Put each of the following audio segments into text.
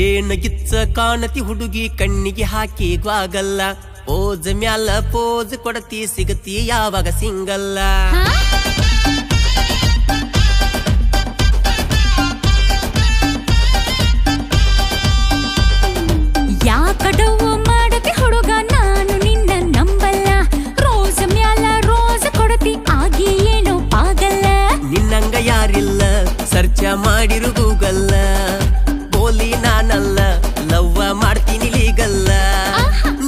ಏನ ಗಿಚ್ಚ ಕಾಣತಿ ಹುಡುಗಿ ಕಣ್ಣಿಗೆ ಹಾಕಿ ಗ್ವಾಗಲ್ಲ ಪೋಜ್ ಮ್ಯಾಲ ಪೋಜ್ ಕೊಡತಿ ಸಿಗತಿ ಯಾವಾಗ ಸಿಂಗಲ್ಲ ಯಾಕಡವು ಮಾಡತಿ ಹುಡುಗ ನಾನು ನಿನ್ನ ನಂಬಲ್ಲ ರೋಜ್ ಮ್ಯಾಲ ರೋಜ್ ಕೊಡತಿ ಆಗಿ ಏನೋ ಪಾಗಲ್ಲ ನಿನ್ನಂಗ ಯಾರಿಲ್ಲ ಸರ್ಚ ಮಾಡಿರು ಗೂಗಲ್ಲ ಬೋಲಿ ನಾನಲ್ಲ ಲವ್ವ ಮಾಡ್ತೀನಿ ಲೀಗಲ್ಲ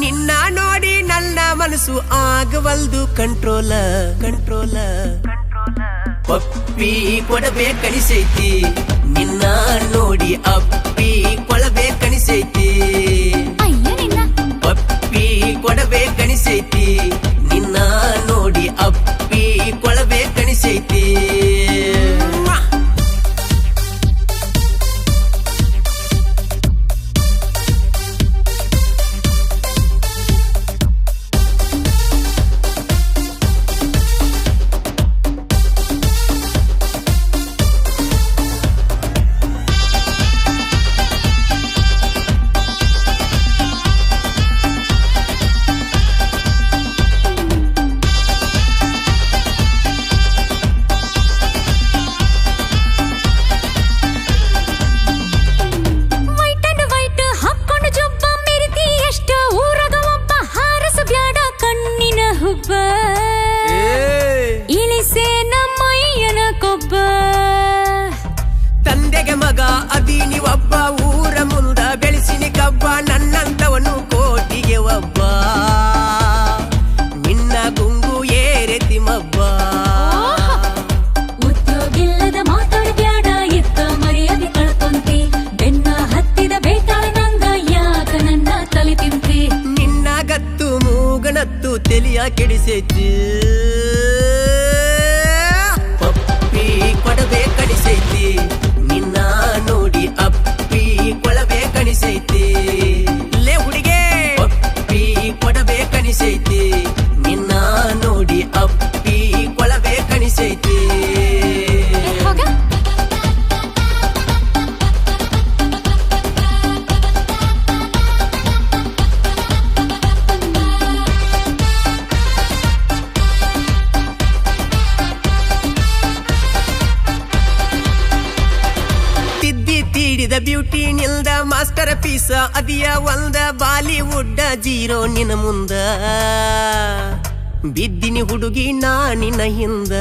ನಿನ್ನ ನೋಡಿ ನನ್ನ ಮನಸ್ಸು ಆಗವಲ್ದು ಕಂಟ್ರೋಲ ಕಂಟ್ರೋಲ ಪಪ್ಪಿ ಕೊಡಬೇಕನಿಸೈತಿ ನಿನ್ನ ನೋಡಿ ಅಪ್ಪಿ ಕೊಳಬೇಕನಿಸೈತಿ ಪಪ್ಪಿ ಕೊಡಬೇಕನಿಸೈತಿ ನಿನ್ನ ನೋಡಿ ಅಪ್ಪಿ ಕೊಳಬೇಕನಿಸೈತಿ ಇಳಿಸೆ ನಮ್ಮಯ್ಯನ ಕೊಬ್ಬ ತಂದೆಗೆ ಮಗ ಅದೀನಿ ಒಬ್ಬ ಊರ ಮುಂದ ಬೆಳೆಸಿನಿ ಕಬ್ಬ ನನ್ನಂತವನು ಕೋಟಿಗೆ ಒಬ್ಬ ನಿನ್ನ ಗುಂಗು ಏರೆತಿ ಮಬ್ಬ ಉದ್ಯೋಗಿಲ್ಲದ ಮಾತಾಡ್ಬ್ಯಾಡ ಎತ್ತ ಮರ್ಯಾದೆ ಕಳ್ಕೊಂತಿ ಬೆನ್ನ ಹತ್ತಿದ ಬೇತಾಳ ನಂಗ ಯಾಕ ನನ್ನ ತಲೆ ತಿಂತಿ ನಿನ್ನ ಗತ್ತು ಮೂಗನತ್ತು ತೆಲಿಯ ಕೆಡಿಸೈತಿ ಪಪ್ಪಿ ಕೊಡಬೇಕನಿಸೈತಿ ನಿನ್ನ ನೋಡಿ ಅಪ್ಪಿ ಕೊಳಬೇಕನಿಸೈತಿ ಲೇ ಹುಡುಗೆ ಪಪ್ಪಿ ಕೊಡಬೇಕನಿಸೈತಿ ನಿನ್ನ ನೋಡಿ ಅಪ್ಪಿ ಕೊಳಬೇಕನಿಸೈತಿ ತೀಡಿದ ಬ್ಯೂಟಿ ನಿಲ್ದ ಮಾಸ್ಟರ್ ಪೀಸ ಅದಿಯ ಒಂದ ಬಾಲಿವುಡ್ ಜೀರೋ ನಿನ ಮುಂದ ಬಿದ್ದಿನಿ ಹುಡುಗಿ ನಾ ನಿನ್ನ ಹಿಂದ